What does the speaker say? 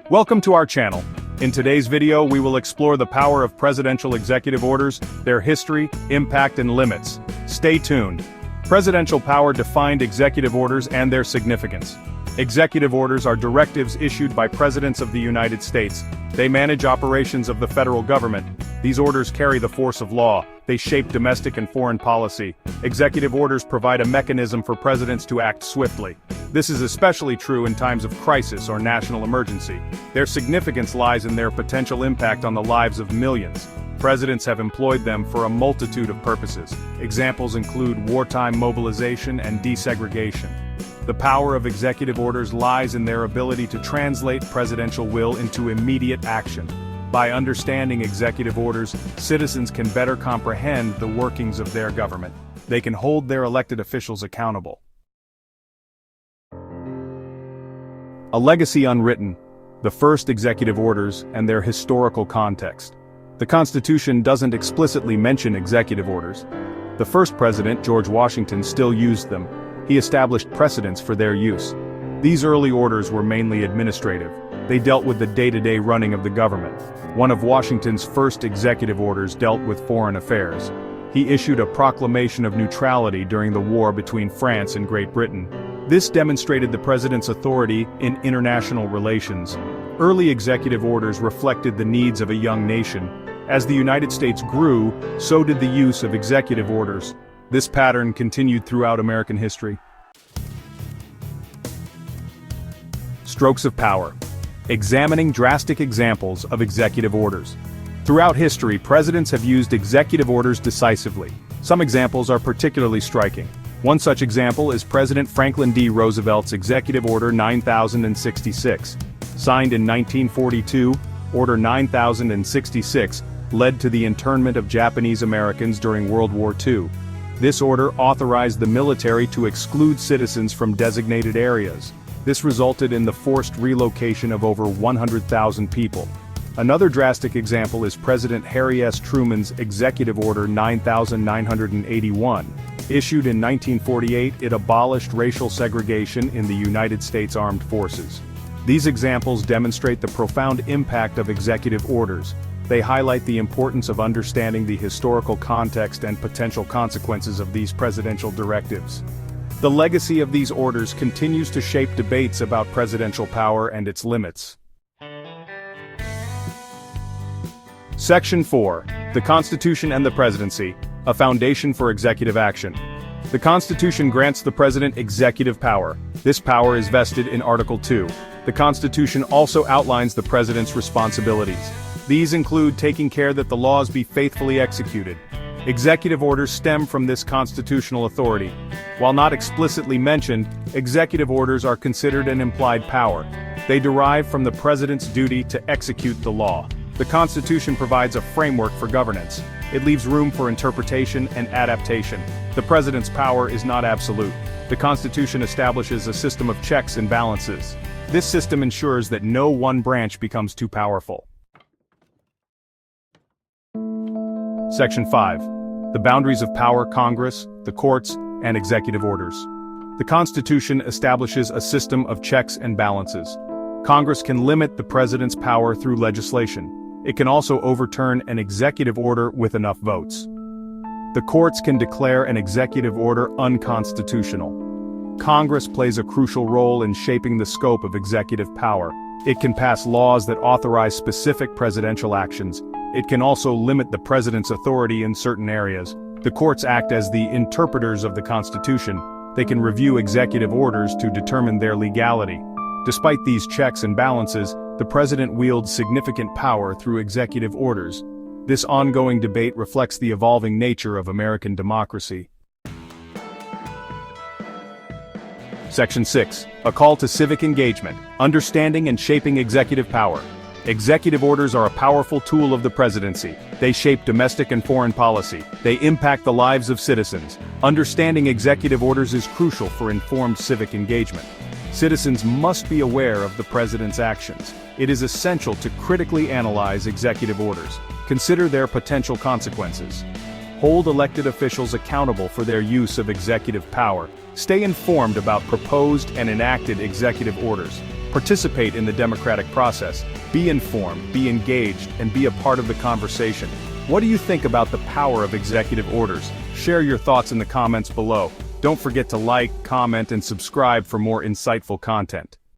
Welcome to our channel. In today's video, we will explore the power of presidential executive orders, their history, impact, and limits. Stay tuned. Presidential power defined executive orders and their significance. Executive orders are directives issued by presidents of the United States. They manage operations of the federal government. These orders carry the force of law. They shape domestic and foreign policy. Executive orders provide a mechanism for presidents to act swiftly. This is especially true in times of crisis or national emergency. Their significance lies in their potential impact on the lives of millions. Presidents have employed them for a multitude of purposes. Examples include wartime mobilization and desegregation. The power of executive orders lies in their ability to translate presidential will into immediate action. By understanding executive orders, citizens can better comprehend the workings of their government. They can hold their elected officials accountable. A legacy unwritten. The first executive orders and their historical context. The Constitution doesn't explicitly mention executive orders. The first president, George Washington, still used them. He established precedents for their use. These early orders were mainly administrative. They dealt with the day-to-day running of the government. One of Washington's first executive orders dealt with foreign affairs. He issued a proclamation of neutrality during the war between France and Great Britain. This demonstrated the president's authority in international relations. Early executive orders reflected the needs of a young nation. As the United States grew, so did the use of executive orders. This pattern continued throughout American history. Strokes of power. Examining drastic examples of executive orders. Throughout history, presidents have used executive orders decisively. Some examples are particularly striking. One such example is President Franklin D. Roosevelt's Executive Order 9066. Signed in 1942, Order 9066 led to the internment of Japanese Americans during World War II. This order authorized the military to exclude citizens from designated areas. This resulted in the forced relocation of over 100,000 people. Another drastic example is President Harry S. Truman's Executive Order 9981. Issued in 1948, it abolished racial segregation in the United States Armed Forces. These examples demonstrate the profound impact of executive orders. They highlight the importance of understanding the historical context and potential consequences of these presidential directives. The legacy of these orders continues to shape debates about presidential power and its limits. Section 4. The Constitution and the Presidency, a foundation for executive action. The Constitution grants the president executive power. This power is vested in Article 2. The Constitution also outlines the president's responsibilities. These include taking care that the laws be faithfully executed. Executive orders stem from this constitutional authority. While not explicitly mentioned, executive orders are considered an implied power. They derive from the president's duty to execute the law. The Constitution provides a framework for governance. It leaves room for interpretation and adaptation. The president's power is not absolute. The Constitution establishes a system of checks and balances. This system ensures that no one branch becomes too powerful. Section 5. The boundaries of power, Congress, the courts, and executive orders. The Constitution establishes a system of checks and balances. Congress can limit the president's power through legislation. It can also overturn an executive order with enough votes. The courts can declare an executive order unconstitutional. Congress plays a crucial role in shaping the scope of executive power. It can pass laws that authorize specific presidential actions. It can also limit the president's authority in certain areas. The courts act as the interpreters of the Constitution. They can review executive orders to determine their legality. Despite these checks and balances, the president wields significant power through executive orders. This ongoing debate reflects the evolving nature of American democracy. Section 6. A call to civic engagement, understanding and shaping executive power. Executive orders are a powerful tool of the presidency. They shape domestic and foreign policy. They impact the lives of citizens. Understanding executive orders is crucial for informed civic engagement. Citizens must be aware of the president's actions. It is essential to critically analyze executive orders. Consider their potential consequences. Hold elected officials accountable for their use of executive power. Stay informed about proposed and enacted executive orders. Participate in the democratic process. Be informed, be engaged, and be a part of the conversation. What do you think about the power of executive orders? Share your thoughts in the comments below. Don't forget to like, comment, and subscribe for more insightful content.